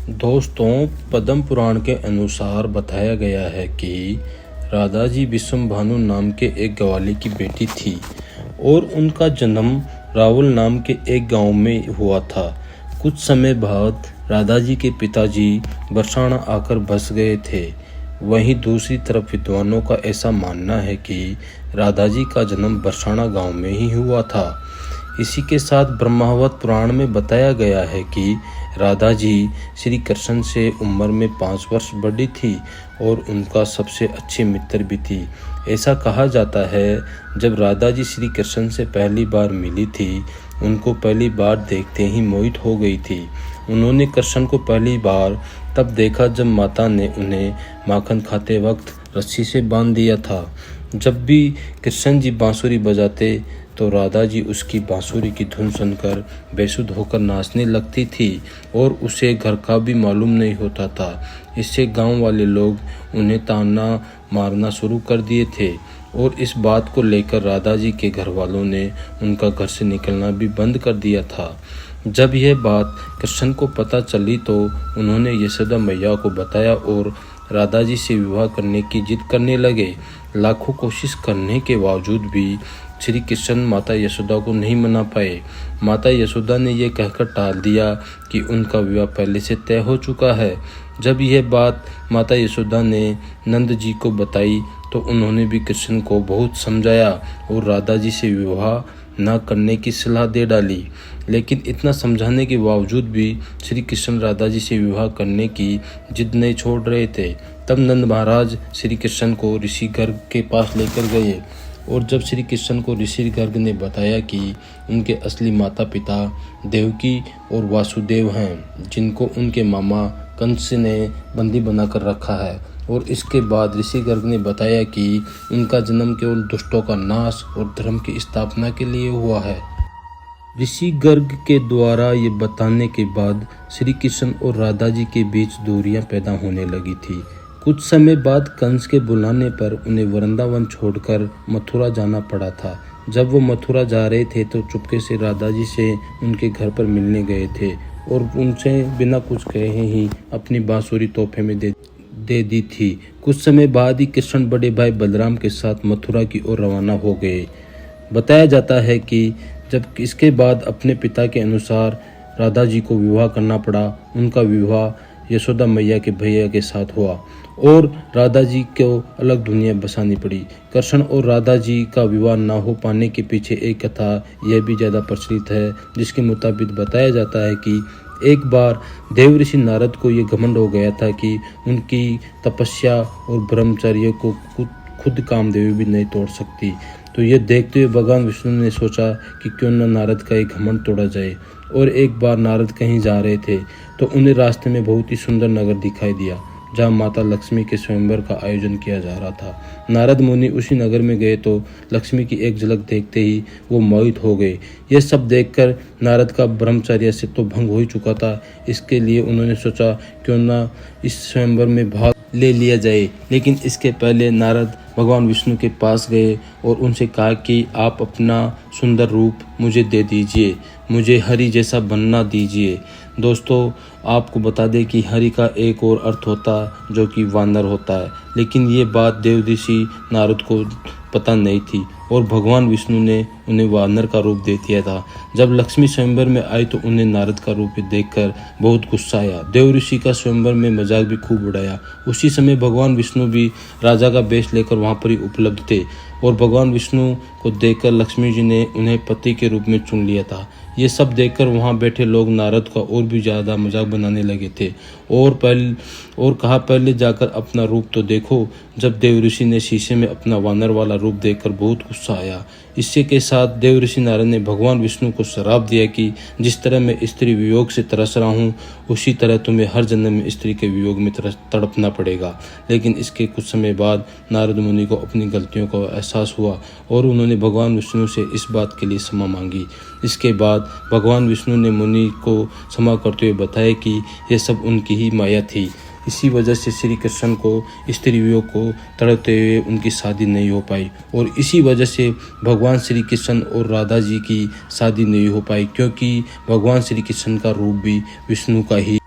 दोस्तों, पद्म पुराण के अनुसार बताया गया है कि राधा जी विश्वभानु नाम के एक ग्वाली की बेटी थी और उनका जन्म रावल नाम के एक गांव में हुआ था। कुछ समय बाद राधा जी के पिताजी बरसाना आकर बस गए थे। वहीं दूसरी तरफ विद्वानों का ऐसा मानना है कि राधा जी का जन्म बरसाना गांव में ही हुआ था। इसी के साथ ब्रह्मावत पुराण में बताया गया है कि राधा जी श्री कृष्ण से उम्र में 5 वर्ष बड़ी थी और उनका सबसे अच्छे मित्र भी थी। ऐसा कहा जाता है जब राधा जी श्री कृष्ण से पहली बार मिली थी, उनको पहली बार देखते ही मोहित हो गई थी। उन्होंने कृष्ण को पहली बार तब देखा जब माता ने उन्हें माखन खाते वक्त रस्सी से बांध दिया था। जब भी कृष्ण जी बांसुरी बजाते तो राधा जी उसकी बांसुरी की धुन सुनकर बेसुध होकर नाचने लगती थी और उसे घर का भी मालूम नहीं होता था। इससे गांव वाले लोग उन्हें ताना मारना शुरू कर दिए थे और इस बात को लेकर राधा जी के घर वालों ने उनका घर से निकलना भी बंद कर दिया था। जब यह बात कृष्ण को पता चली तो उन्होंने यशोदा मैया को बताया और राधा जी से विवाह करने की जिद करने लगे। लाखों कोशिश करने के बावजूद भी श्री कृष्ण माता यशोदा को नहीं मना पाए। माता यशोदा ने यह कहकर टाल दिया कि उनका विवाह पहले से तय हो चुका है। जब यह बात माता यशोदा ने नंद जी को बताई तो उन्होंने भी कृष्ण को बहुत समझाया और राधा जी से विवाह न करने की सलाह दे डाली। लेकिन इतना समझाने के बावजूद भी श्री कृष्ण राधा जी से विवाह करने की जिद नहीं छोड़ रहे थे। तब नंद महाराज श्री कृष्ण को ऋषि गर्ग के पास लेकर गए और जब श्री कृष्ण को ऋषि गर्ग ने बताया कि उनके असली माता पिता देवकी और वासुदेव हैं, जिनको उनके मामा कंस ने बंदी बनाकर रखा है, और इसके बाद ऋषि गर्ग ने बताया कि उनका जन्म केवल दुष्टों का नाश और धर्म की स्थापना के लिए हुआ है। ऋषि गर्ग के द्वारा ये बताने के बाद श्री कृष्ण और राधा जी के बीच दूरियां पैदा होने लगी थी। कुछ समय बाद कंस के बुलाने पर उन्हें वृंदावन छोड़कर मथुरा जाना पड़ा था। जब वो मथुरा जा रहे थे तो चुपके से राधा जी से उनके घर पर मिलने गए थे और उनसे बिना कुछ कहे ही अपनी बांसुरी तोहफे में दे दी थी। कुछ समय बाद ही कृष्ण बड़े भाई बलराम के साथ मथुरा की ओर रवाना हो गए। बताया जाता है कि जब इसके बाद अपने पिता के अनुसार राधा जी को विवाह करना पड़ा। उनका विवाह यशोदा मैया के भैया के साथ हुआ और राधा जी को अलग दुनिया बसानी पड़ी। कृष्ण और राधा जी का विवाह न हो पाने के पीछे एक कथा यह भी ज़्यादा प्रचलित है, जिसके मुताबिक बताया जाता है कि एक बार देव ऋषि नारद को ये घमंड हो गया था कि उनकी तपस्या और ब्रह्मचर्य को खुद कामदेवी भी नहीं तोड़ सकती। तो ये देखते हुए भगवान विष्णु ने सोचा कि क्यों न नारद का एक घमंड तोड़ा जाए। और एक बार नारद कहीं जा रहे थे तो उन्हें रास्ते में बहुत ही सुंदर नगर दिखाई दिया जहाँ माता लक्ष्मी के स्वयंवर का आयोजन किया जा रहा था। नारद मुनि उसी नगर में गए तो लक्ष्मी की एक झलक देखते ही वो मोहित हो गए। ये सब देखकर नारद का ब्रह्मचर्य से तो भंग हो ही चुका था। इसके लिए उन्होंने सोचा क्यों ना इस स्वयंवर में भाग ले लिया जाए। लेकिन इसके पहले नारद भगवान विष्णु के पास गए और उनसे कहा कि आप अपना सुंदर रूप मुझे दे दीजिए, मुझे हरि जैसा बनना दीजिए। दोस्तों, आपको बता दें कि हरि का एक और अर्थ होता है जो कि वानर होता है, लेकिन ये बात देव ऋषि नारद को पता नहीं थी और भगवान विष्णु ने उन्हें वानर का रूप दे दिया था। जब लक्ष्मी स्वयंवर में आई तो उन्हें नारद का रूप देखकर बहुत गुस्सा आया। देव ऋषि का स्वयंवर में मजाक भी खूब उड़ाया। उसी समय भगवान विष्णु भी राजा का वेश लेकर वहां पर ही उपलब्ध थे और भगवान विष्णु को देखकर लक्ष्मी जी ने उन्हें पति के रूप में चुन लिया था। ये सब देखकर वहां बैठे लोग नारद का और भी ज़्यादा मजाक बनाने लगे थे और कहा पहले जाकर अपना रूप तो देखो। जब देव ऋषि ने शीशे में अपना वानर वाला रूप देखकर बहुत गुस्सा आया। इसी के साथ देव ऋषि नारद ने भगवान विष्णु को श्राप दिया कि जिस तरह मैं स्त्री वियोग से तरस रहा हूँ उसी तरह तुम्हें हर जन्म में स्त्री के वियोग में तड़पना पड़ेगा। लेकिन इसके कुछ समय बाद नारद मुनि को अपनी गलतियों का एहसास हुआ और उन्होंने भगवान विष्णु से इस बात के लिए क्षमा मांगी। इसके बाद भगवान विष्णु ने मुनि को क्षमा करते हुए बताया कि यह सब उनकी ही माया थी। इसी वजह से श्री कृष्ण को स्त्रियों को तड़पते हुए उनकी शादी नहीं हो पाई और इसी वजह से भगवान श्री कृष्ण और राधा जी की शादी नहीं हो पाई, क्योंकि भगवान श्री कृष्ण का रूप भी विष्णु का ही